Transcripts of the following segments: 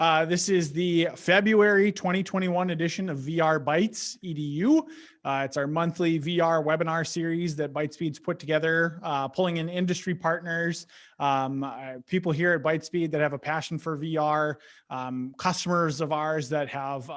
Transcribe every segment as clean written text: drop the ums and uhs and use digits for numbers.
This is the February 2021 edition of VR Bytes EDU. It's our monthly VR webinar series that Bytespeed's put together, pulling in industry partners, people here at Bytespeed that have a passion for VR, customers of ours that have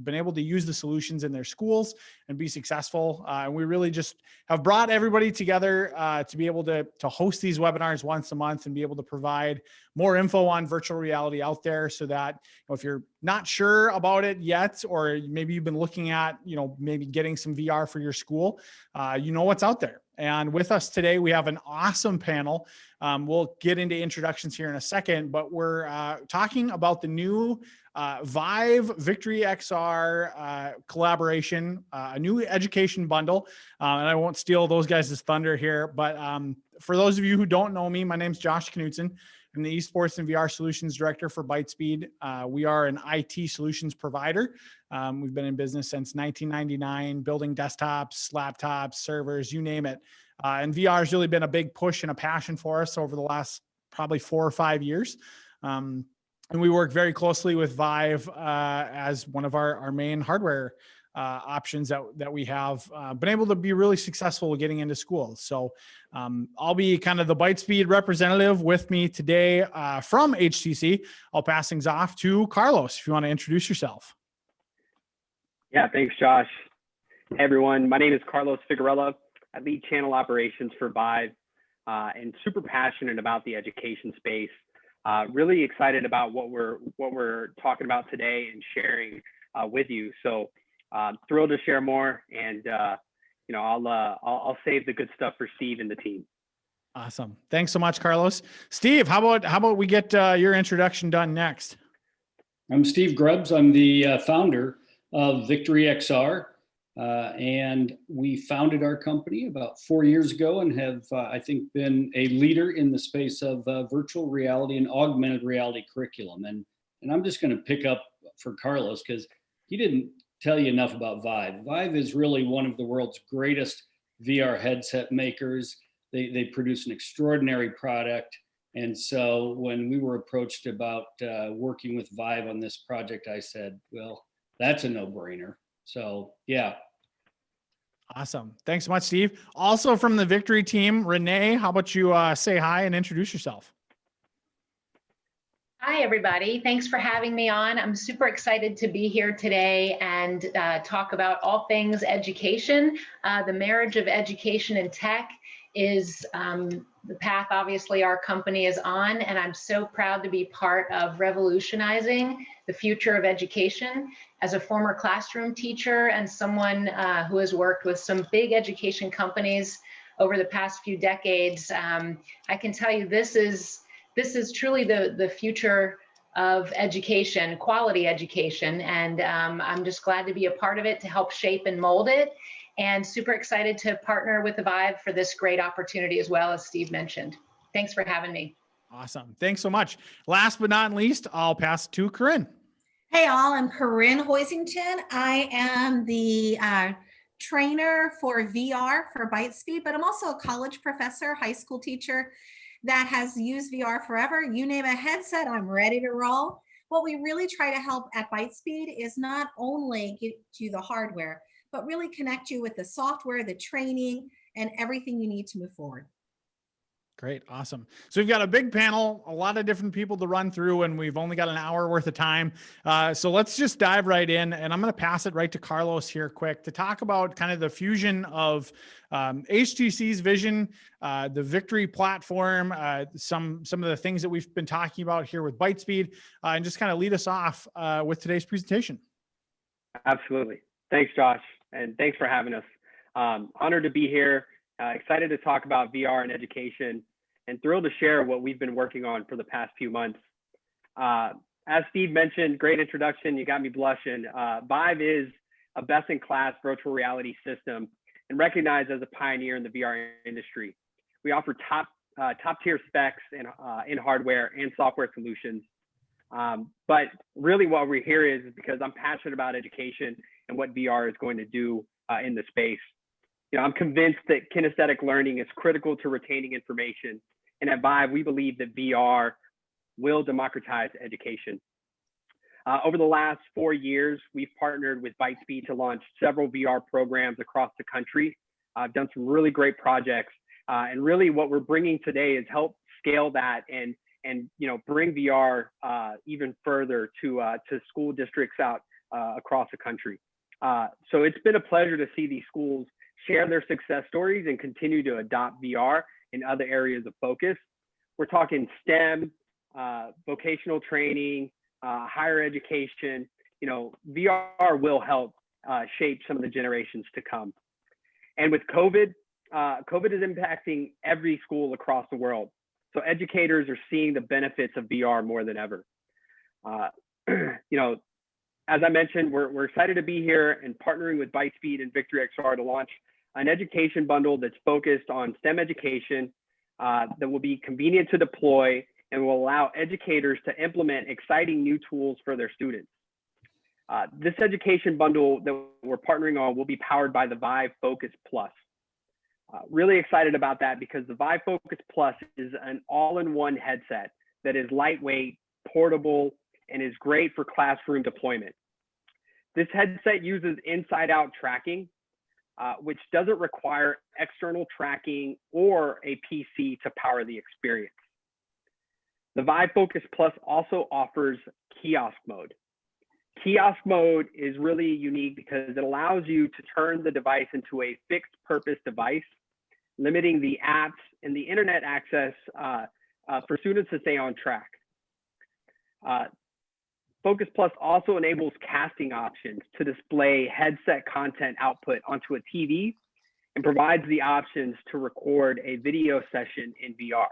been able to use the solutions in their schools and be successful. We really just have brought everybody together to be able to host these webinars once a month and be able to provide more info on virtual reality out there, so that if you're not sure about it yet, or maybe you've been looking at maybe getting some VR for your school, what's out there. And with us today, we have an awesome panel. We'll get into introductions here in a second, but we're talking about the new Vive Victory XR collaboration, a new education bundle. And I won't steal those guys' thunder here, but for those of you who don't know me, my name's Josh Knutson. I'm the Esports and VR Solutions Director for Bytespeed. We are an IT solutions provider. We've been in business since 1999, building desktops, laptops, servers, you name it. And VR has really been a big push and a passion for us over the last probably 4 or 5 years. And we work very closely with Vive as one of our main hardware options that we have been able to be really successful getting into schools. So I'll be kind of the Bytespeed representative. With me today from HTC. I'll pass things off to Carlos, if you want to introduce yourself. Yeah, thanks, Josh. Hey, everyone. My name is Carlos Figarella. I lead channel operations for Vive and super passionate about the education space. Really excited about what we're talking about today and sharing with you. So thrilled to share more, and I'll save the good stuff for Steve and the team. Awesome. Thanks so much, Carlos. Steve, how about we get your introduction done next? I'm Steve Grubbs. I'm the founder of Victory XR, and we founded our company about 4 years ago and have, I think, been a leader in the space of virtual reality and augmented reality curriculum. And I'm just going to pick up for Carlos because he didn't tell you enough about Vive. Vive is really one of the world's greatest VR headset makers. They produce an extraordinary product. And so when we were approached about working with Vive on this project, I said, well, that's a no-brainer. So yeah. Awesome. Thanks so much, Steve. Also from the Victory team, Renee, how about you say hi and introduce yourself? Hi, everybody. Thanks for having me on. I'm super excited to be here today and talk about all things education. The marriage of education and tech is the path, obviously, our company is on, and I'm so proud to be part of revolutionizing the future of education. As a former classroom teacher and someone who has worked with some big education companies over the past few decades, I can tell you this is truly the future of education, quality education. And I'm just glad to be a part of it to help shape and mold it. And super excited to partner with the Vive for this great opportunity as well, as Steve mentioned. Thanks for having me. Awesome. Thanks so much. Last but not least, I'll pass it to Corinne. Hey all, I'm Corinne Hoisington. I am the trainer for VR for Bytespeed, but I'm also a college professor, high school teacher that has used VR forever. You name a headset, I'm ready to roll. What we really try to help at Bytespeed is not only get you the hardware, but really connect you with the software, the training, and everything you need to move forward. Great. Awesome. So we've got a big panel, a lot of different people to run through, and we've only got an hour worth of time. So let's just dive right in, and I'm going to pass it right to Carlos here quick to talk about kind of the fusion of HTC's vision, the Victory platform, some of the things that we've been talking about here with Bytespeed, and just kind of lead us off with today's presentation. Absolutely. Thanks, Josh. And thanks for having us. Honored to be here. Excited to talk about VR and education, and thrilled to share what we've been working on for the past few months. As Steve mentioned, great introduction. You got me blushing. Vive is a best-in-class virtual reality system and recognized as a pioneer in the VR industry. We offer top-tier specs in hardware and software solutions. But really what we're here is because I'm passionate about education and what VR is going to do in the space. I'm convinced that kinesthetic learning is critical to retaining information. And at Vive, we believe that VR will democratize education. Over the last 4 years, we've partnered with Bytespeed to launch several VR programs across the country. I've done some really great projects, and really what we're bringing today is help scale that and bring VR even further to school districts out across the country. So it's been a pleasure to see these schools share their success stories and continue to adopt VR in other areas of focus. We're talking STEM, vocational training, higher education. VR will help shape some of the generations to come. And with COVID, COVID is impacting every school across the world. So educators are seeing the benefits of VR more than ever. As I mentioned, we're excited to be here and partnering with Bytespeed and Victory XR to launch an education bundle that's focused on STEM education that will be convenient to deploy and will allow educators to implement exciting new tools for their students. This education bundle that we're partnering on will be powered by the Vive Focus Plus. Really excited about that because the Vive Focus Plus is an all-in-one headset that is lightweight, portable, and is great for classroom deployment. This headset uses inside-out tracking, which doesn't require external tracking or a PC to power the experience. The Vive Focus Plus also offers Kiosk Mode. Kiosk Mode is really unique because it allows you to turn the device into a fixed purpose device, limiting the apps and the internet access for students to stay on track. Focus Plus also enables casting options to display headset content output onto a TV and provides the options to record a video session in VR.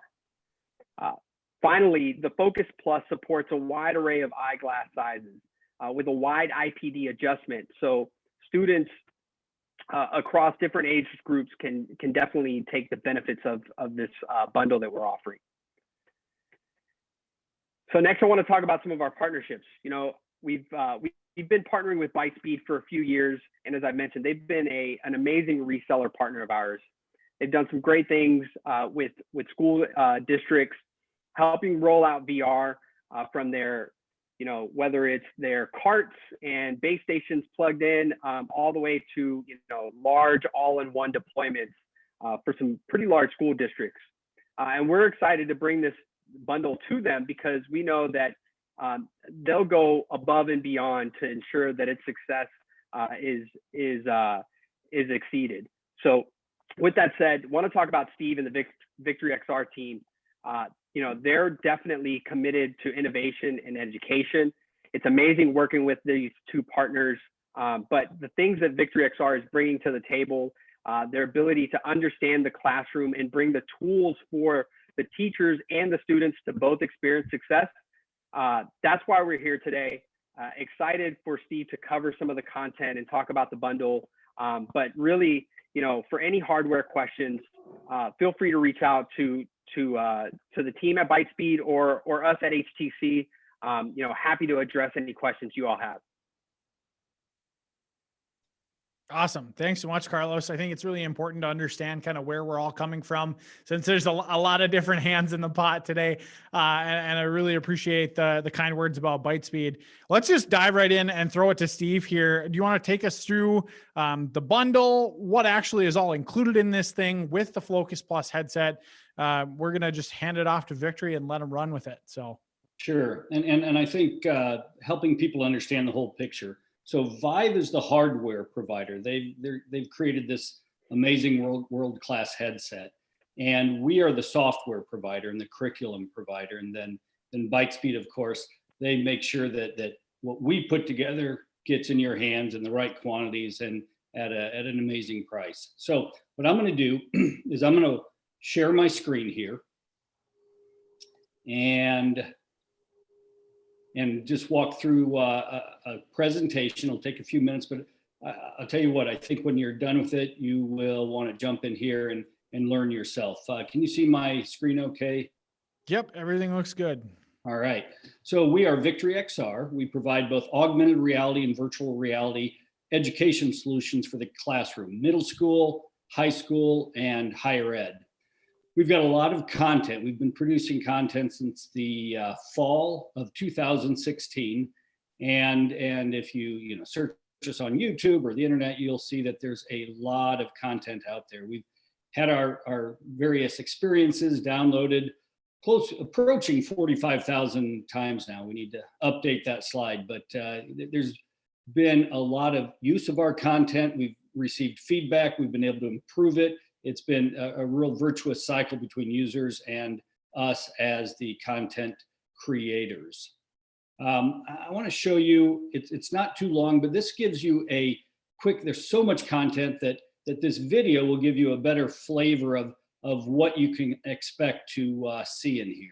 Finally, the Focus Plus supports a wide array of eyeglass sizes with a wide IPD adjustment. So students across different age groups can definitely take the benefits of this bundle that we're offering. So next, I want to talk about some of our partnerships. We've been partnering with Bytespeed for a few years, and as I mentioned, they've been an amazing reseller partner of ours. They've done some great things with school districts, helping roll out VR from their, whether it's their carts and base stations plugged in, all the way to large all-in-one deployments for some pretty large school districts. And we're excited to bring this bundle to them because we know that they'll go above and beyond to ensure that its success is exceeded. So with that said, want to talk about Steve and the Victory XR team. They're definitely committed to innovation and education. It's amazing working with these two partners, but the things that Victory XR is bringing to the table, their ability to understand the classroom and bring the tools for the teachers and the students to both experience success. That's why we're here today. Excited for Steve to cover some of the content and talk about the bundle. But really, for any hardware questions, feel free to reach out to the team at Bytespeed or us at HTC. Happy to address any questions you all have. Awesome. Thanks so much, Carlos. I think it's really important to understand kind of where we're all coming from, since there's a lot of different hands in the pot today. And I really appreciate the kind words about Bytespeed. Let's just dive right in and throw it to Steve here. Do you want to take us through the bundle, what actually is all included in this thing with the Focus Plus headset? We're going to just hand it off to Victory and let them run with it. So sure. And I think helping people understand the whole picture. So Vive is the hardware provider. They've created this amazing world-class headset, and we are the software provider and the curriculum provider. And then Bytespeed, of course, they make sure that what we put together gets in your hands in the right quantities and at an amazing price. So what I'm going to do is I'm going to share my screen here and just walk through a presentation. It'll take a few minutes, but I'll tell you what, I think when you're done with it, you will want to jump in here and learn yourself. Can you see my screen okay? Yep, everything looks good. All right. So we are Victory XR. We provide both augmented reality and virtual reality education solutions for the classroom, middle school, high school, and higher ed. We've got a lot of content. We've been producing content since the fall of 2016, And if you search us on YouTube or the internet, you'll see that there's a lot of content out there. We've had our various experiences downloaded approaching 45,000 times now. We need to update that slide, but there's been a lot of use of our content. We've received feedback. We've been able to improve it. It's been a real virtuous cycle between users and us as the content creators. I want to show you, it's not too long, but this gives you a quick, there's so much content that this video will give you a better flavor of what you can expect to see in here.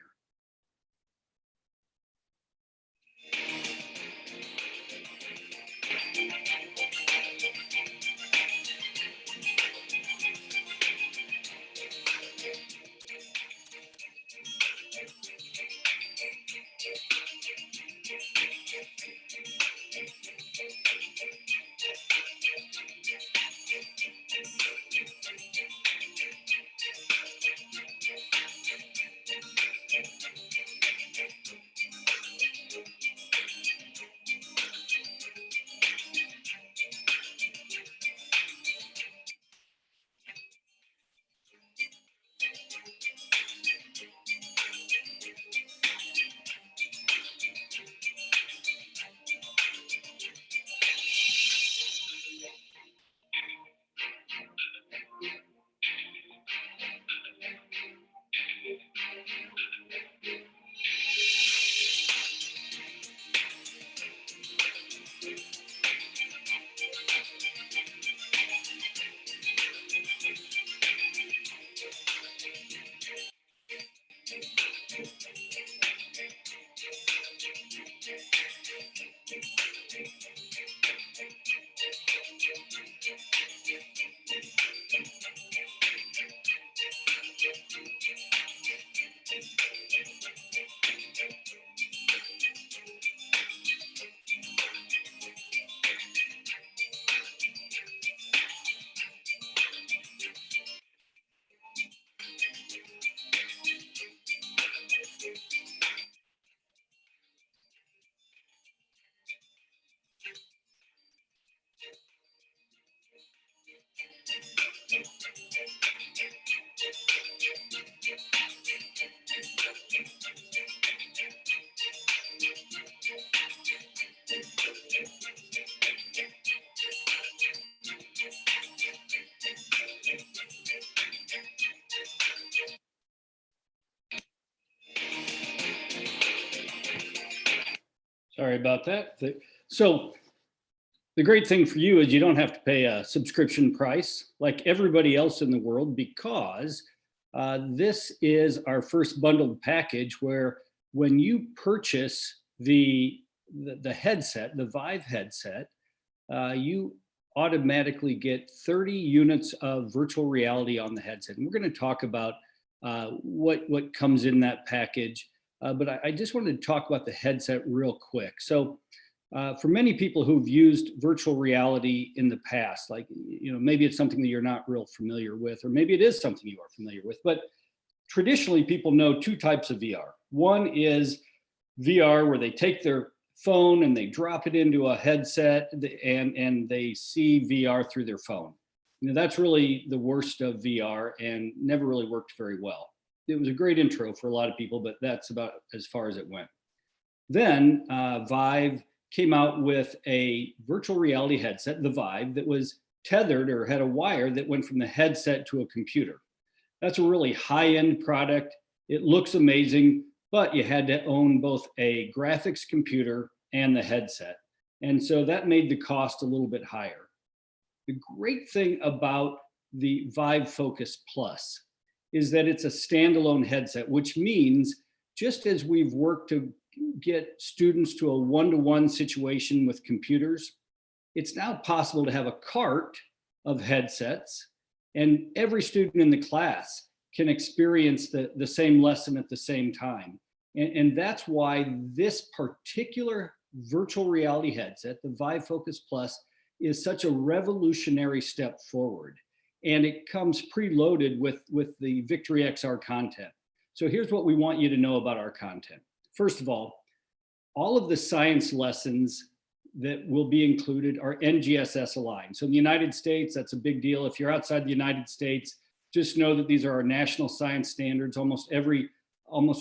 Sorry about that. So the great thing for you is you don't have to pay a subscription price like everybody else in the world, because this is our first bundled package where when you purchase the headset, the Vive headset, you automatically get 30 units of virtual reality on the headset. And we're going to talk about what comes in that package. But I just wanted to talk about the headset real quick. So for many people who've used virtual reality in the past, like, maybe it's something that you're not real familiar with, or maybe it is something you are familiar with, but traditionally people know two types of VR. One is VR where they take their phone and they drop it into a headset and they see VR through their phone. That's really the worst of VR and never really worked very well. It was a great intro for a lot of people, but that's about as far as it went. Then Vive came out with a virtual reality headset, the Vive, that was tethered or had a wire that went from the headset to a computer. That's a really high-end product. It looks amazing, but you had to own both a graphics computer and the headset. And so that made the cost a little bit higher. The great thing about the Vive Focus Plus is that it's a standalone headset, which means just as we've worked to get students to a one-to-one situation with computers, it's now possible to have a cart of headsets and every student in the class can experience the same lesson at the same time. And that's why this particular virtual reality headset, the Vive Focus Plus, is such a revolutionary step forward. And it comes preloaded with the Victory XR content. So here's what we want you to know about our content. First of all, all of the science lessons that will be included are NGSS aligned. So in the United States, that's a big deal. If you're outside the United States, just know that these are our national science standards. Almost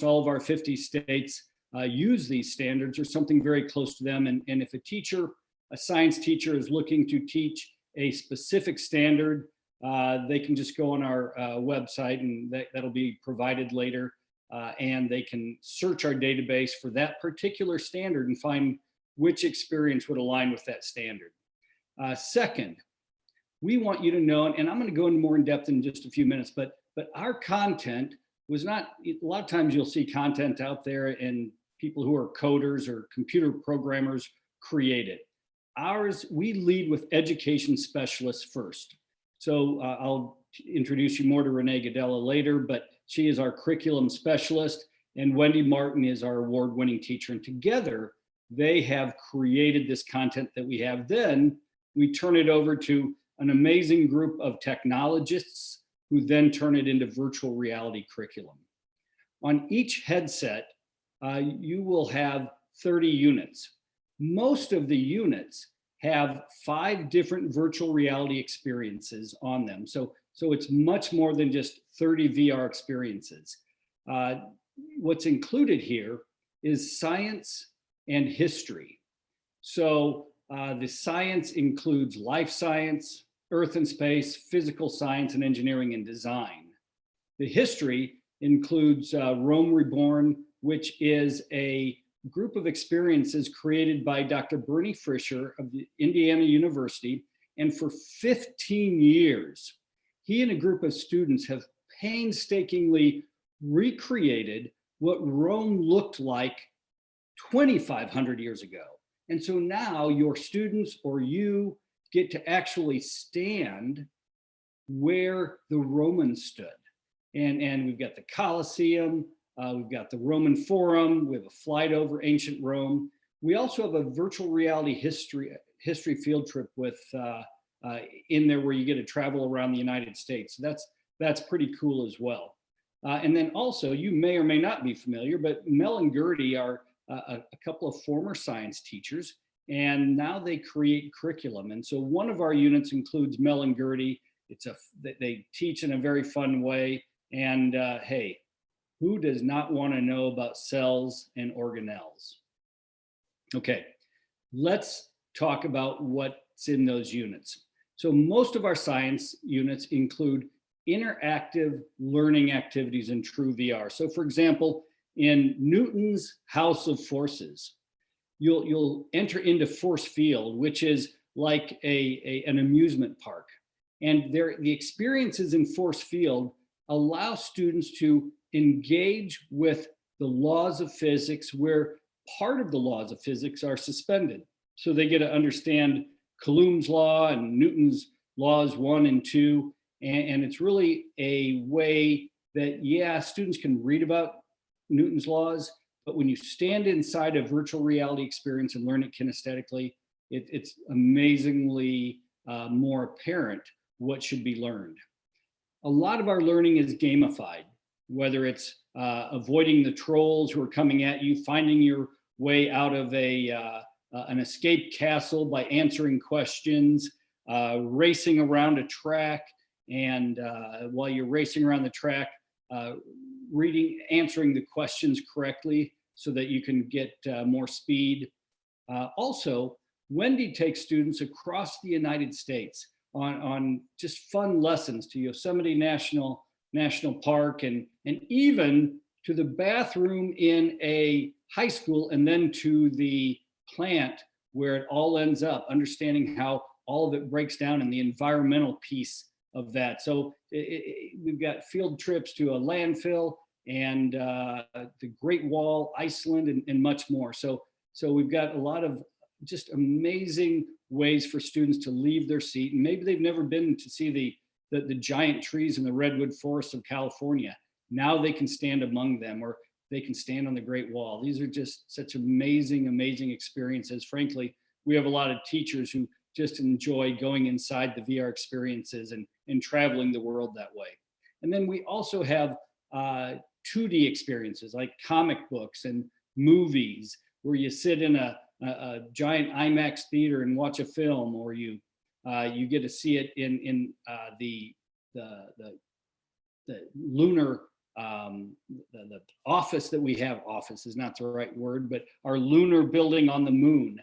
all of our 50 states use these standards or something very close to them. And if a science teacher is looking to teach a specific standard, they can just go on our website, and that'll be provided later. And they can search our database for that particular standard and find which experience would align with that standard. Second, we want you to know, and I'm going to go into more in depth in just a few minutes, but our content was not, a lot of times you'll see content out there and people who are coders or computer programmers create it. Ours, we lead with education specialists first. So I'll introduce you more to Renee Gadella later, but she is our curriculum specialist, and Wendy Martin is our award-winning teacher. And together, they have created this content that we have. Then we turn it over to an amazing group of technologists who then turn it into virtual reality curriculum. On each headset, you will have 30 units. Most of the units have 5 different virtual reality experiences on them. So it's much more than just 30 VR experiences. What's included here is science and history. So the science includes life science, earth and space, physical science, and engineering and design. The history includes Rome Reborn, which is a group of experiences created by Dr. Bernie Fisher of the Indiana University. And for 15 years, he and a group of students have painstakingly recreated what Rome looked like 2,500 years ago. And so now your students or you get to actually stand where the Romans stood. And we've got the Colosseum, we've got the Roman Forum, we have a flight over ancient Rome. We also have a virtual reality history field trip with in there where you get to travel around the United States. So that's pretty cool as well. And then also, you may or may not be familiar, but Mel and Gertie are a couple of former science teachers, and now they create curriculum. And so one of our units includes Mel and Gertie. They teach in a very fun way. And hey, who does not want to know about cells and organelles? Okay, let's talk about what's in those units. So most of our science units include interactive learning activities in true VR. So for example, in Newton's House of Forces, you'll enter into force field, which is like an amusement park. And the experiences in force field allow students to engage with the laws of physics, where part of the laws of physics are suspended. So they get to understand Coulomb's law and Newton's laws 1 and 2. And it's really a way that, yeah, students can read about Newton's laws, but when you stand inside a virtual reality experience and learn it kinesthetically, it's amazingly more apparent what should be learned. A lot of our learning is gamified, whether it's avoiding the trolls who are coming at you, finding your way out of an escape castle by answering questions, racing around a track, and while you're racing around the track, answering the questions correctly so that you can get more speed. Also, Wendy takes students across the United States on just fun lessons to Yosemite National Park, and even to the bathroom in a high school, and then to the plant where it all ends up, understanding how all of it breaks down and the environmental piece of that. So we've got field trips to a landfill and the Great Wall, Iceland, and much more. So we've got a lot of just amazing ways for students to leave their seat. And maybe they've never been to see the giant trees in the redwood forests of California. Now they can stand among them, or they can stand on the Great Wall. These are just such amazing, amazing experiences. Frankly, we have a lot of teachers who just enjoy going inside the VR experiences and traveling the world that way. And then we also have 2D experiences like comic books and movies, where you sit in a giant IMAX theater and watch a film, or you get to see it in the lunar, the office that we have. Office is not the right word, but our lunar building on the moon.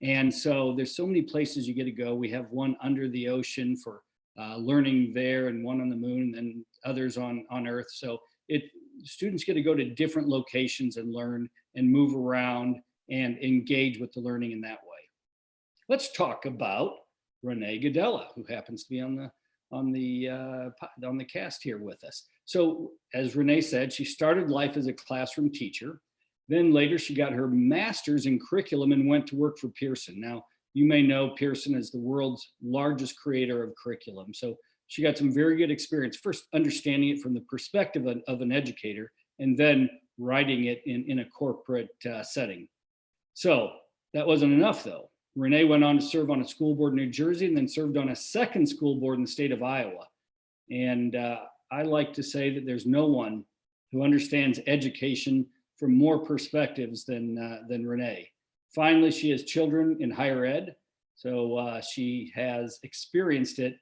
And so there's so many places you get to go. We have one under the ocean for learning there, and one on the moon, and others on Earth. So students get to go to different locations and learn and move around and engage with the learning in that way. Let's talk about Renee Gadella, who happens to be on the cast here with us. So as Renee said, she started life as a classroom teacher. Then later she got her master's in curriculum and went to work for Pearson. Now, you may know Pearson is the world's largest creator of curriculum. So she got some very good experience, first understanding it from the perspective of an educator, and then writing it in a corporate setting. So that wasn't enough though. Renee went on to serve on a school board in New Jersey, and then served on a second school board in the state of Iowa. And I like to say that there's no one who understands education from more perspectives than Renee. Finally, she has children in higher ed, so she has experienced it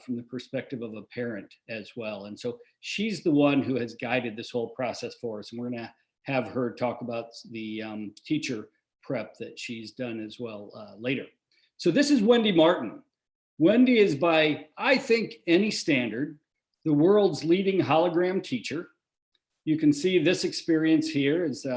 from the perspective of a parent as well. And so she's the one who has guided this whole process for us. And we're gonna have her talk about the teacher prep that she's done as well later. So this is Wendy Martin. Wendy is, by, I think, any standard, the world's leading hologram teacher. You can see this experience here is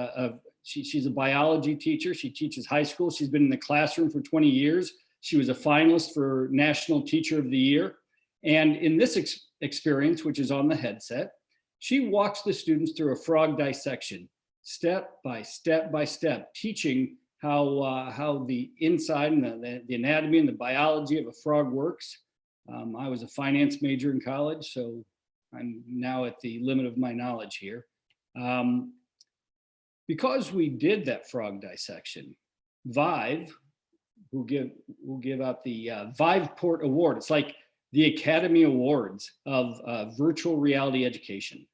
she's a biology teacher. She teaches high school. She's been in the classroom for 20 years. She was a finalist for National Teacher of the Year. And in this experience, which is on the headset, she walks the students through a frog dissection, step by step by step, teaching how the inside and the anatomy and the biology of a frog works. I was a finance major in college, so I'm now at the limit of my knowledge here. Because we did that frog dissection, Vive will give out the Vive Port Award. It's like the Academy Awards of virtual reality education.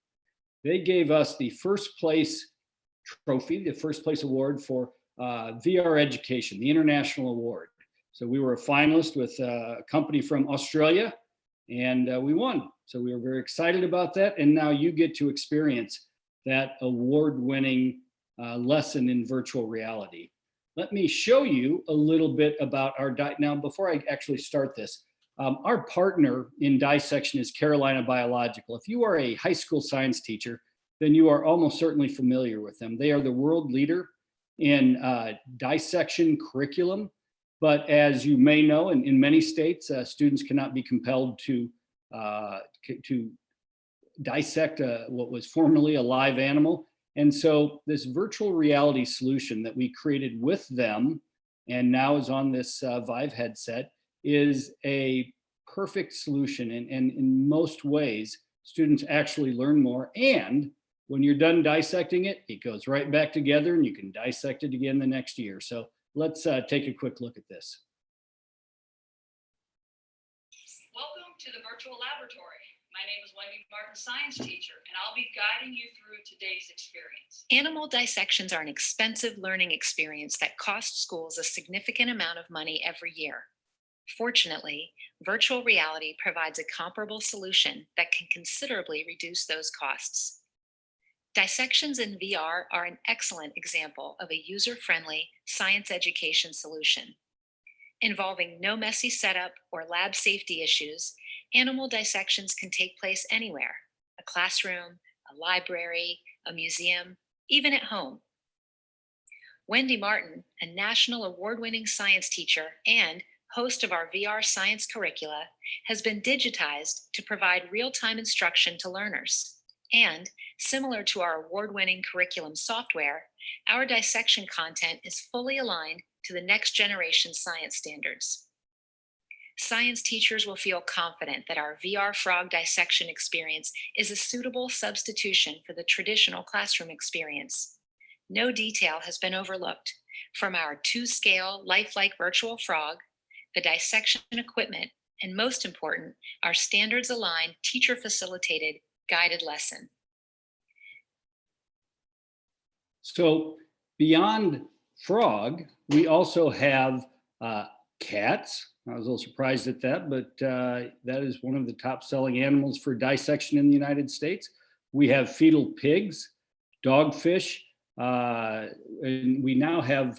They gave us the first place trophy, the first place award for VR education, the international award. So we were a finalist with a company from Australia, and we won. So we were very excited about that. And now you get to experience that award-winning lesson in virtual reality. Let me show you a little bit about our now, before I actually start this, our partner in dissection is Carolina Biological. If you are a high school science teacher, then you are almost certainly familiar with them. They are the world leader in dissection curriculum. But as you may know, in many states, students cannot be compelled to dissect what was formerly a live animal. And so this virtual reality solution that we created with them, and now is on this Vive headset, is a perfect solution. And in most ways, students actually learn more. And when you're done dissecting it, it goes right back together and you can dissect it again the next year. So let's take a quick look at this. Welcome to the virtual laboratory. My name is Wendy Martin, science teacher, and I'll be guiding you through today's experience. Animal dissections are an expensive learning experience that costs schools a significant amount of money every year. Fortunately, virtual reality provides a comparable solution that can considerably reduce those costs. Dissections in VR are an excellent example of a user-friendly science education solution. Involving no messy setup or lab safety issues, animal dissections can take place anywhere: a classroom, a library, a museum, even at home. Wendy Martin, a national award-winning science teacher and host of our VR science curricula, has been digitized to provide real-time instruction to learners. And similar to our award-winning curriculum software, our dissection content is fully aligned to the next generation science standards. Science teachers will feel confident that our VR frog dissection experience is a suitable substitution for the traditional classroom experience. No detail has been overlooked, from our 2-scale lifelike virtual frog, the dissection equipment, and most important, our standards-aligned, teacher-facilitated guided lesson. So beyond frog, we also have cats. I was a little surprised at that, but that is one of the top selling animals for dissection in the United States. We have fetal pigs, dogfish, and we now have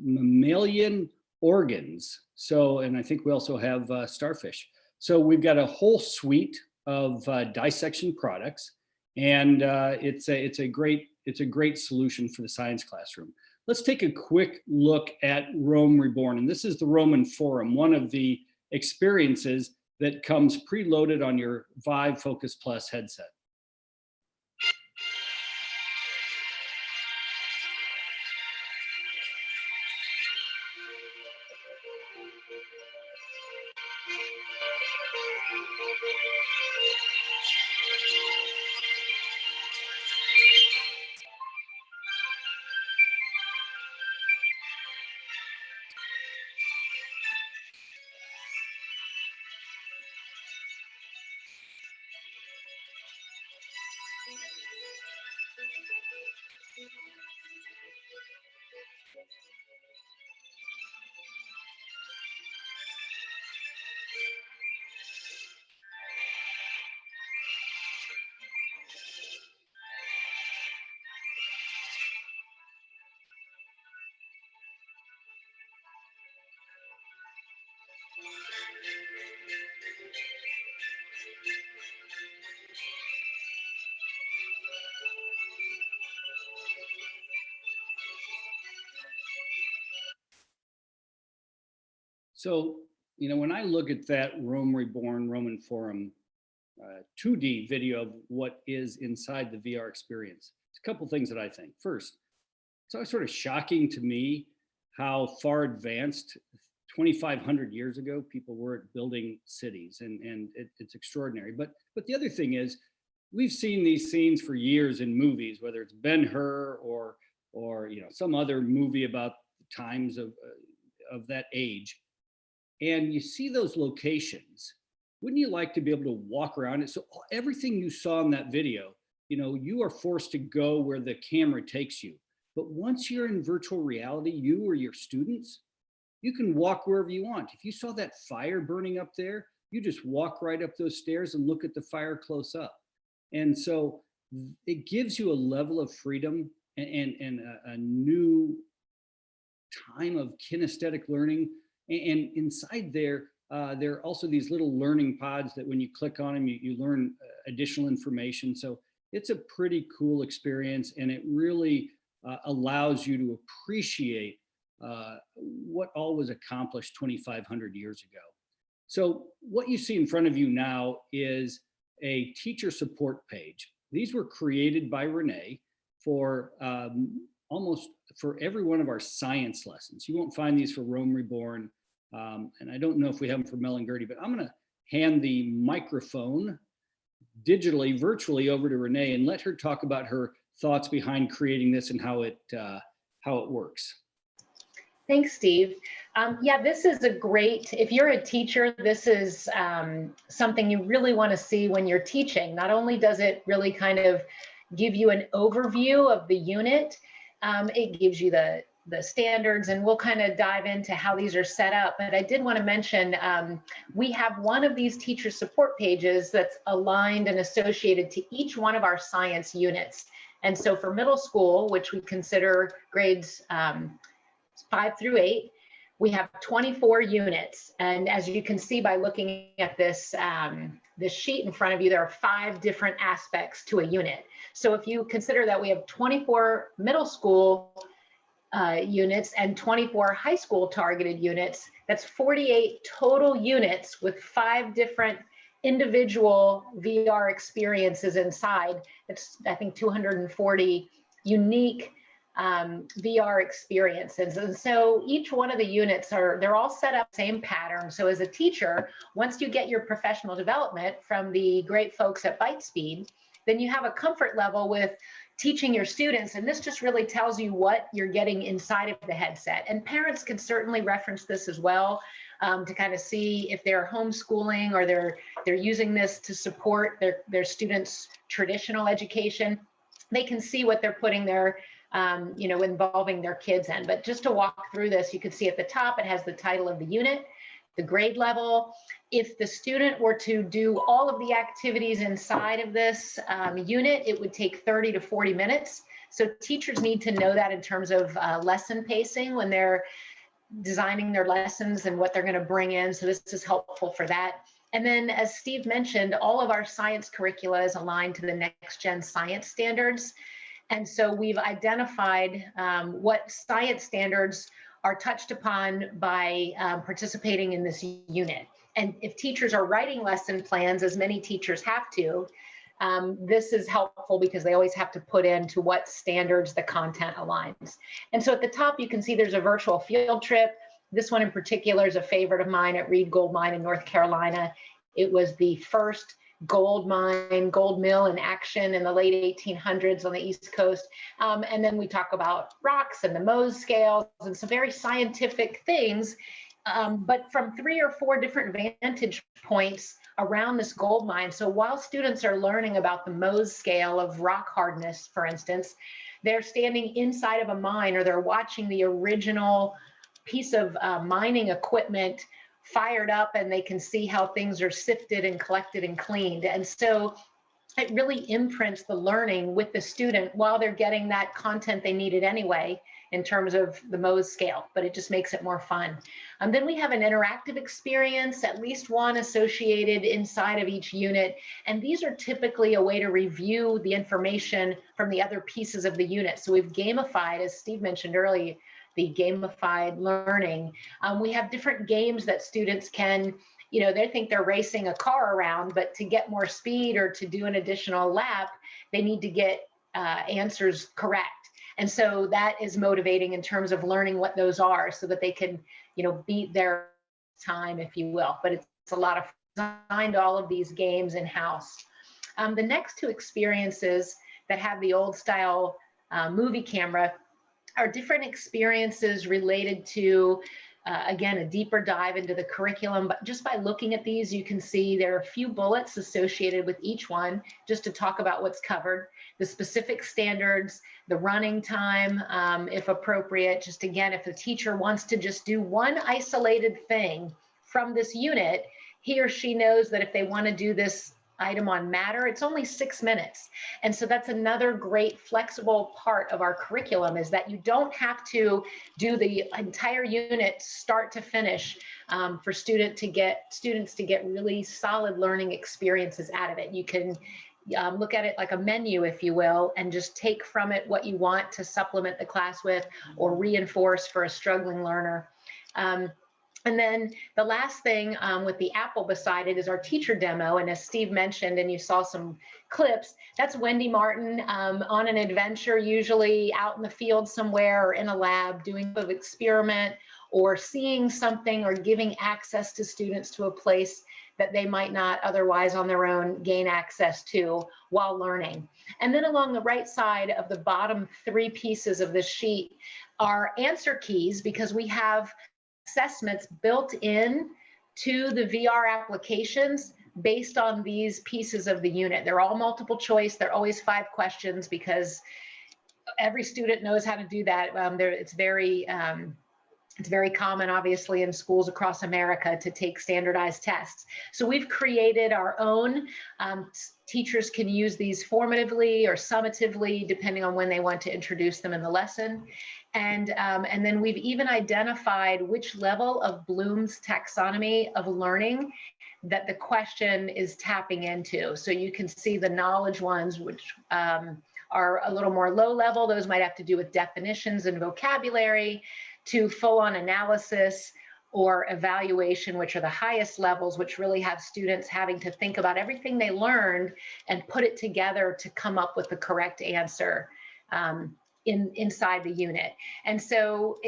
mammalian organs. So, and I think we also have starfish. So we've got a whole suite of dissection products, and it's a great solution for the science classroom. Let's take a quick look at Rome Reborn, and this is the Roman Forum, one of the experiences that comes preloaded on your Vive Focus Plus headset. So, you know, when I look at that Rome Reborn, Roman Forum 2D video of what is inside the VR experience, it's a couple things that I think. First, it's always sort of shocking to me how far advanced 2,500 years ago people were at building cities, and it's extraordinary. But the other thing is, we've seen these scenes for years in movies, whether it's Ben-Hur or you know, some other movie about the times of that age. And you see those locations, wouldn't you like to be able to walk around it? So everything you saw in that video, you know, you are forced to go where the camera takes you. But once you're in virtual reality, you or your students, you can walk wherever you want. If you saw that fire burning up there, you just walk right up those stairs and look at the fire close up. And so it gives you a level of freedom and a new time of kinesthetic learning. And inside there, there are also these little learning pods that when you click on them, you learn additional information. So it's a pretty cool experience, and it really allows you to appreciate what all was accomplished 2,500 years ago. So what you see in front of you now is a teacher support page. These were created by Renee for almost for every one of our science lessons. You won't find these for Rome Reborn. And I don't know if we have them for Mel and Gertie, but I'm going to hand the microphone digitally, virtually over to Renee and let her talk about her thoughts behind creating this and how it works. Thanks, Steve. Yeah, this is a great, if you're a teacher, this is something you really want to see when you're teaching. Not only does it really kind of give you an overview of the unit, it gives you the standards, and we'll kind of dive into how these are set up. But I did want to mention, we have one of these teacher support pages that's aligned and associated to each one of our science units. And so for middle school, which we consider grades 5 through 8, we have 24 units. And as you can see by looking at this, this sheet in front of you, there are 5 different aspects to a unit. So if you consider that we have 24 middle school units and 24 high school targeted units, that's 48 total units with 5 different individual VR experiences inside. It's, I think, 240 unique VR experiences. And so each one of the units they're all set up same pattern. So as a teacher, once you get your professional development from the great folks at Bytes, then you have a comfort level with teaching your students, and this just really tells you what you're getting inside of the headset. And parents can certainly reference this as well to kind of see if they're homeschooling or they're using this to support their students' traditional education. They can see what they're putting their involving their kids in. But just to walk through this, you can see at the top, it has the title of the unit, the grade level. If the student were to do all of the activities inside of this unit, it would take 30 to 40 minutes. So teachers need to know that in terms of lesson pacing when they're designing their lessons and what they're going to bring in. So this is helpful for that. And then, as Steve mentioned, all of our science curricula is aligned to the next gen science standards. And so we've identified what science standards are touched upon by participating in this unit. And if teachers are writing lesson plans, as many teachers have to, this is helpful because they always have to put into what standards the content aligns. And so at the top, you can see there's a virtual field trip. This one in particular is a favorite of mine at Reed Gold Mine in North Carolina. It was the first gold mill in action in the late 1800s on the East Coast. And then we talk about rocks and the Mohs scales and some very scientific things, but from 3 or 4 different vantage points around this gold mine. So while students are learning about the Mohs scale of rock hardness, for instance, they're standing inside of a mine or they're watching the original piece of mining equipment fired up, and they can see how things are sifted and collected and cleaned. And so it really imprints the learning with the student while they're getting that content they needed anyway in terms of the Mohs scale, but it just makes it more fun. Then we have an interactive experience, at least one associated inside of each unit. And these are typically a way to review the information from the other pieces of the unit. So we've gamified, as Steve mentioned earlier, the gamified learning. We have different games that students can, they think they're racing a car around, but to get more speed or to do an additional lap, they need to get answers correct. And so that is motivating in terms of learning what those are so that they can, beat their time, if you will. But it's a lot of designed all of these games in-house. The next 2 experiences that have the old style movie camera are different experiences related to, again, a deeper dive into the curriculum. But just by looking at these, you can see there are a few bullets associated with each one, just to talk about what's covered, the specific standards, the running time, if appropriate. Just again, if the teacher wants to just do one isolated thing from this unit, he or she knows that if they want to do this item on matter, it's only 6 minutes. And so that's another great flexible part of our curriculum, is that you don't have to do the entire unit start to finish for students to get really solid learning experiences out of it. You can look at it like a menu, if you will, and just take from it what you want to supplement the class with or reinforce for a struggling learner. And then the last thing with the apple beside it is our teacher demo. And as Steve mentioned, and you saw some clips, that's Wendy Martin on an adventure, usually out in the field somewhere or in a lab doing an experiment or seeing something or giving access to students to a place that they might not otherwise on their own gain access to while learning. And then along the right side of the bottom 3 pieces of this sheet are answer keys, because we have assessments built in to the VR applications based on these pieces of the unit. They're all multiple choice. They're always 5 questions because every student knows how to do that. It's very common, obviously, in schools across America to take standardized tests. So we've created our own. Teachers can use these formatively or summatively, depending on when they want to introduce them in the lesson. And then we've even identified which level of Bloom's taxonomy of learning that the question is tapping into. So you can see the knowledge ones, which are a little more low level. Those might have to do with definitions and vocabulary, to full-on analysis or evaluation, which are the highest levels, which really have students having to think about everything they learned and put it together to come up with the correct answer inside the unit. And so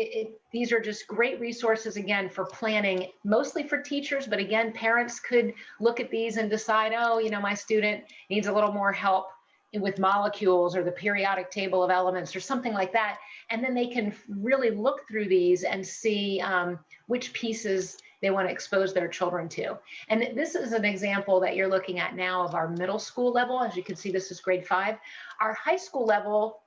these are just great resources, again, for planning, mostly for teachers, but again, parents could look at these and decide, oh, my student needs a little more help with molecules or the periodic table of elements or something like that. And then they can really look through these and see which pieces they want to expose their children to. And this is an example that you're looking at now of our middle school level. As you can see, this is grade 5. Our high school level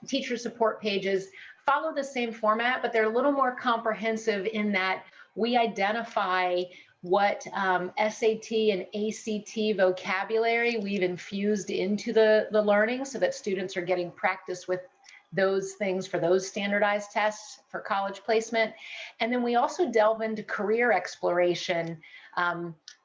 teacher support pages follow the same format, but they're a little more comprehensive in that we identify what SAT and ACT vocabulary we've infused into the learning so that students are getting practice with those things for those standardized tests for college placement. And then we also delve into career exploration.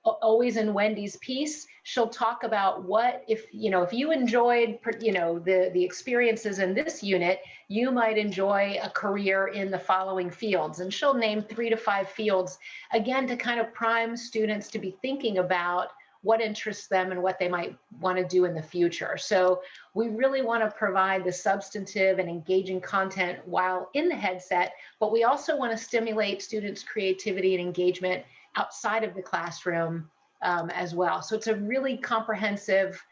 Always in Wendy's piece, she'll talk about what if you enjoyed the experiences in this unit, you might enjoy a career in the following fields, and she'll name 3 to 5 fields, again, to kind of prime students to be thinking about what interests them and what they might want to do in the future. So we really want to provide the substantive and engaging content while in the headset, but we also want to stimulate students' creativity and engagement outside of the classroom as well. So it's a really comprehensive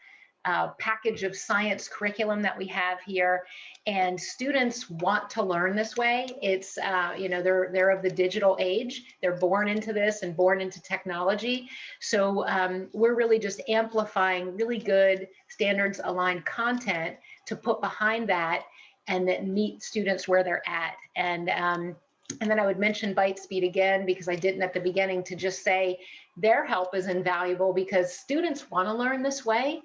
package of science curriculum that we have here, and students want to learn this way. It's they're of the digital age. They're born into this and born into technology. So we're really just amplifying really good standards aligned content to put behind that and that meet students where they're at. And then I would mention Bytespeed again, because I didn't at the beginning, to just say their help is invaluable because students want to learn this way.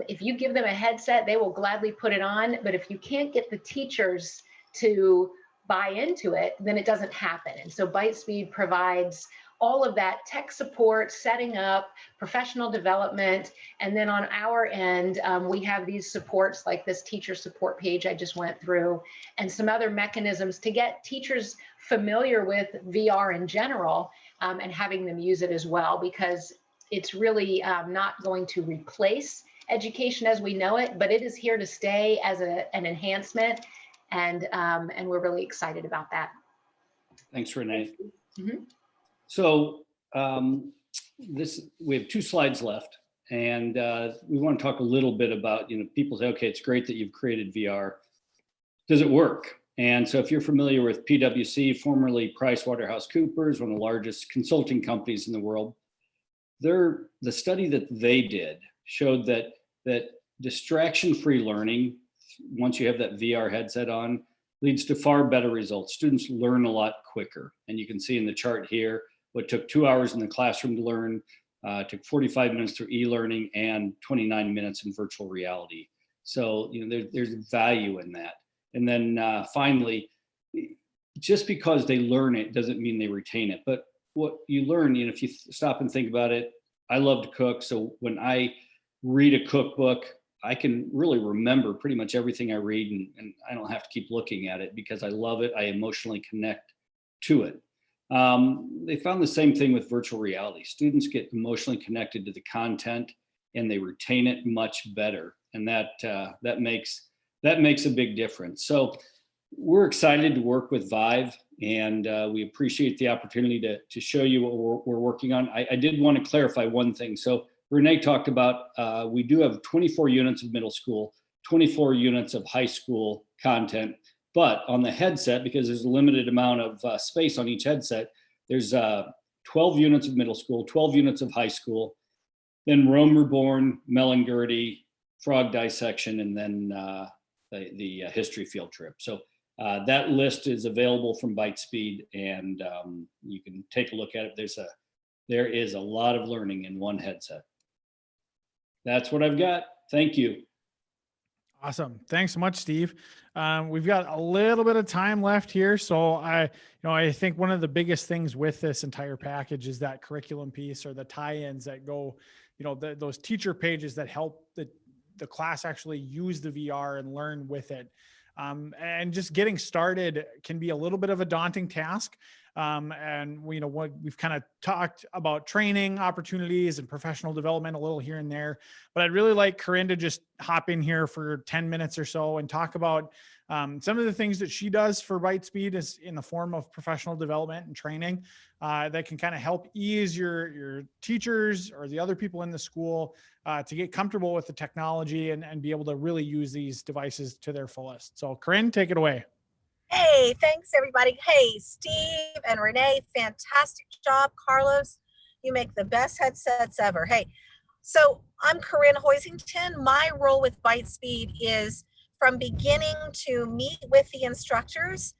If you give them a headset, they will gladly put it on. But if you can't get the teachers to buy into it, then it doesn't happen. And so Bytespeed provides all of that tech support, setting up, professional development. And then on our end, we have these supports like this teacher support page I just went through, and some other mechanisms to get teachers familiar with VR in general, and having them use it as well, because it's really not going to replace education as we know it, but it is here to stay as an enhancement. And we're really excited about that. Thanks, Renee. Mm-hmm. So we have 2 slides left, and we want to talk a little bit about, people say, okay, it's great that you've created VR. Does it work? And so if you're familiar with PwC, formerly PricewaterhouseCoopers, one of the largest consulting companies in the world, the study that they did showed that distraction-free learning, once you have that VR headset on, leads to far better results. Students learn a lot quicker. And you can see in the chart here, what took 2 hours in the classroom to learn, took 45 minutes through e-learning and 29 minutes in virtual reality. So, there's value in that. And then finally, just because they learn it doesn't mean they retain it. But what you learn, if you stop and think about it, I love to cook. So when I read a cookbook, I can really remember pretty much everything I read, and I don't have to keep looking at it because I love it. I emotionally connect to it. They found the same thing with virtual reality. Students get emotionally connected to the content and they retain it much better. And that makes a big difference. So we're excited to work with Vive, and we appreciate the opportunity to show you what we're working on. I did want to clarify one thing. So Renee talked about, we do have 24 units of middle school, 24 units of high school content, but on the headset, because there's a limited amount of space on each headset, there's 12 units of middle school, 12 units of high school, then Rome Reborn, Melon Gertie, Frog Dissection, and then the history field trip. So that list is available from Bytespeed, and you can take a look at it. There is a lot of learning in one headset. That's what I've got. Thank you. Awesome. Thanks so much, Steve. We've got a little bit of time left here. So I think one of the biggest things with this entire package is that curriculum piece, or the tie-ins that go, those teacher pages that help the class actually use the VR and learn with it. And just getting started can be a little bit of a daunting task. And we've kind of talked about training opportunities and professional development a little here and there, but I'd really like Corinne to just hop in here for 10 minutes or so and talk about some of the things that she does for Bytespeed is in the form of professional development and training that can kind of help ease your teachers or the other people in the school to get comfortable with the technology and be able to really use these devices to their fullest. So Corinne, take it away. Hey, thanks everybody. Hey, Steve and Renee, fantastic job. Carlos, you make the best headsets ever. Hey, so I'm Corinne Hoisington. My role with Bytespeed is from beginning to meet with the instructors.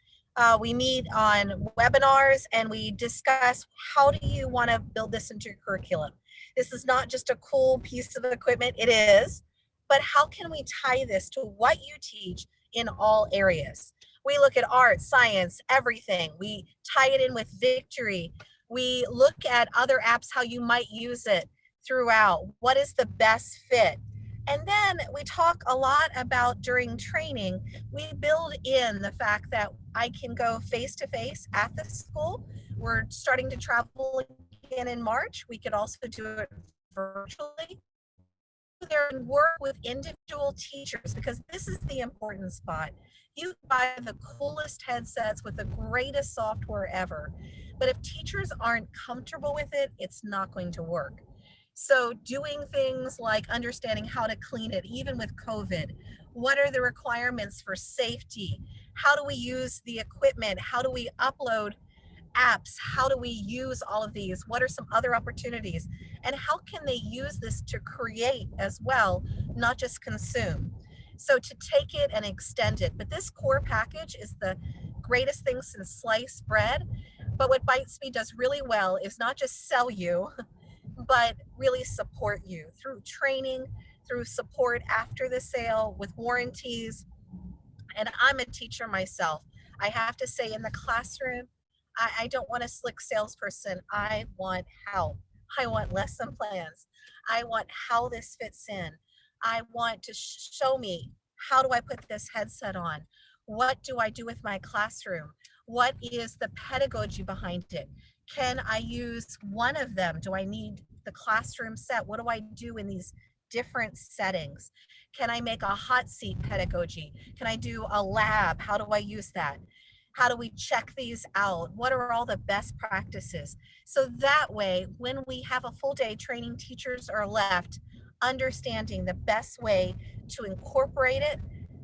We meet on webinars and we discuss how do you want to build this into your curriculum. This is not just a cool piece of equipment, it is, but how can we tie this to what you teach in all areas? We look at art, science, everything. We tie it in with Victory. We look at other apps, how you might use it throughout. What is the best fit? And then we talk a lot about during training, we build in the fact that I can go face-to-face at the school. We're starting to travel again in March. We could also do it virtually. There and work with individual teachers, because this is the important spot. You buy the coolest headsets with the greatest software ever, but if teachers aren't comfortable with it, it's not going to work. So doing things like understanding how to clean it, even with COVID, what are the requirements for safety? How do we use the equipment? How do we upload apps? How do we use all of these? What are some other opportunities? And how can they use this to create as well, not just consume? So to take it and extend it. But this core package is the greatest thing since sliced bread. But what Bytespeed does really well is not just sell you, but really support you through training, through support after the sale with warranties. And I'm a teacher myself. I have to say, in the classroom, I don't want a slick salesperson. I want help. I want lesson plans. I want how this fits in. I want to show me, how do I put this headset on? What do I do with my classroom? What is the pedagogy behind it? Can I use one of them? Do I need the classroom set? What do I do in these different settings? Can I make a hot seat pedagogy? Can I do a lab? How do I use that? How do we check these out? What are all the best practices? So that way, when we have a full day, training teachers are left understanding the best way to incorporate it.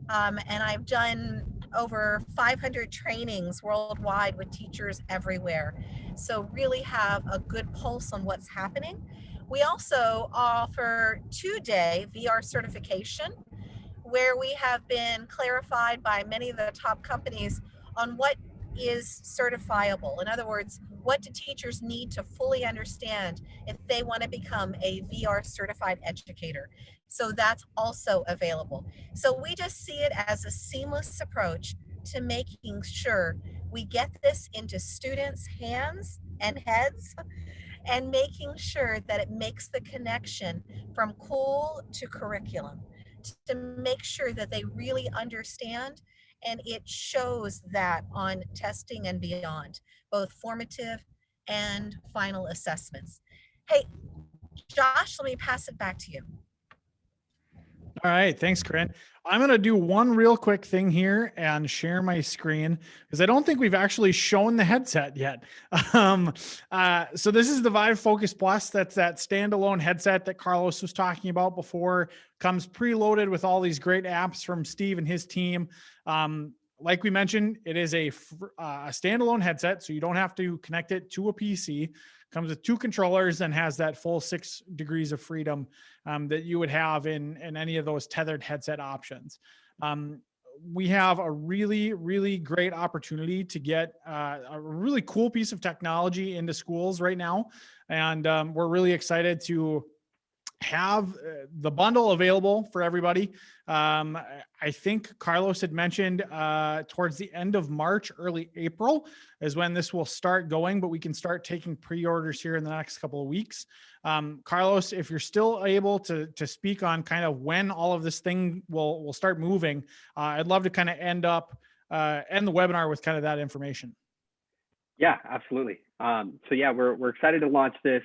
And I've done over 500 trainings worldwide with teachers everywhere. So really have a good pulse on what's happening. We also offer 2-day VR certification, where we have been clarified by many of the top companies on what is certifiable. In other words, what do teachers need to fully understand if they want to become a VR certified educator? So that's also available. So we just see it as a seamless approach to making sure we get this into students' hands and heads, and making sure that it makes the connection from cool to curriculum, to make sure that they really understand, and it shows that on testing and beyond, both formative and final assessments. Hey, Josh, let me pass it back to you. All right. Thanks, Corinne. I'm going to do one real quick thing here and share my screen, because I don't think we've actually shown the headset yet. So this is the Vive Focus Plus. That's that standalone headset that Carlos was talking about before. Comes preloaded with all these great apps from Steve and his team. Like we mentioned, it is a standalone headset, so you don't have to connect it to a PC. Comes with 2 controllers and has that full 6 degrees of freedom that you would have in any of those tethered headset options. We have a really, really great opportunity to get a really cool piece of technology into schools right now. And we're really excited to have the bundle available for everybody. I think Carlos had mentioned towards the end of March, early April is when this will start going, but we can start taking pre-orders here in the next couple of weeks. Carlos, if you're still able to speak on kind of when all of this thing will start moving, I'd love to kind of end the webinar with kind of that information. Yeah, absolutely. So yeah, we're excited to launch this.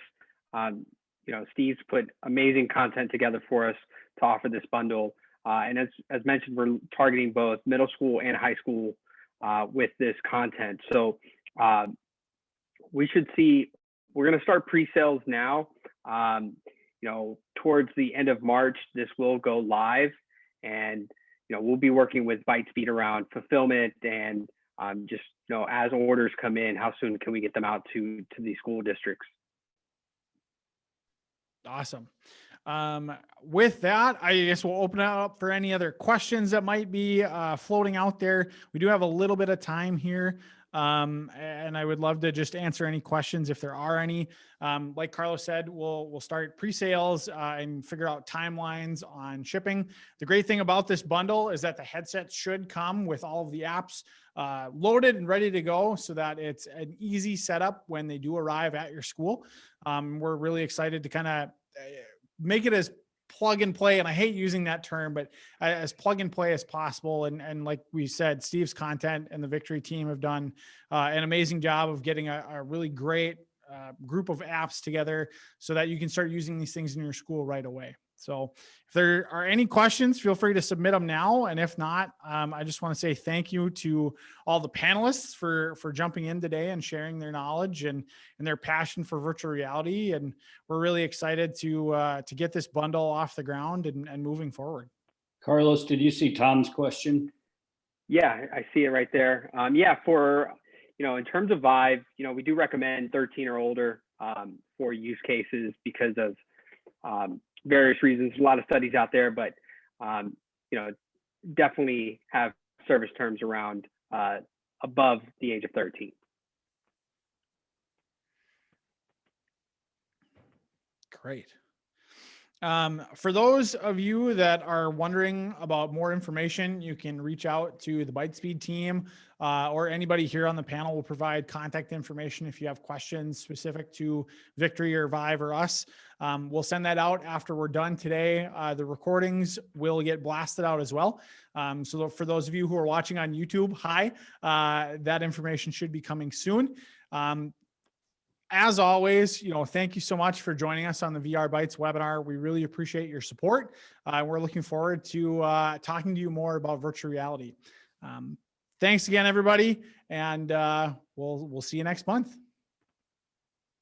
Steve's put amazing content together for us to offer this bundle. And as mentioned, we're targeting both middle school and high school with this content. So we should see, we're going to start pre-sales now. Towards the end of March, this will go live, and we'll be working with Bytespeed around fulfillment and as orders come in, how soon can we get them out to these school districts? Awesome. With that, I guess we'll open it up for any other questions that might be floating out there. We do have a little bit of time here. And I would love to just answer any questions if there are any. Like Carlos said, we'll start pre-sales and figure out timelines on shipping. The great thing about this bundle is that the headset should come with all of the apps loaded and ready to go, so that it's an easy setup when they do arrive at your school. We're really excited to kind of make it as plug and play, and I hate using that term, but as plug and play as possible. And like we said, Steve's content and the Victory team have done an amazing job of getting a really great group of apps together so that you can start using these things in your school right away. So if there are any questions, feel free to submit them now. And if not, I just want to say thank you to all the panelists for jumping in today and sharing their knowledge and their passion for virtual reality. And we're really excited to get this bundle off the ground and moving forward. Carlos, did you see Tom's question? Yeah, I see it right there. Yeah, for, in terms of Vive, we do recommend 13 or older for use cases because of various reasons. A lot of studies out there, but definitely have service terms around above the age of 13. Great. For those of you that are wondering about more information, you can reach out to the Bytespeed team or anybody here on the panel will provide contact information if you have questions specific to Victory or Vive or us. We'll send that out after we're done today. The recordings will get blasted out as well. So for those of you who are watching on YouTube, hi, that information should be coming soon. As always, thank you so much for joining us on the VR Bytes webinar. We really appreciate your support. We're looking forward to talking to you more about virtual reality. Thanks again, everybody, and we'll see you next month.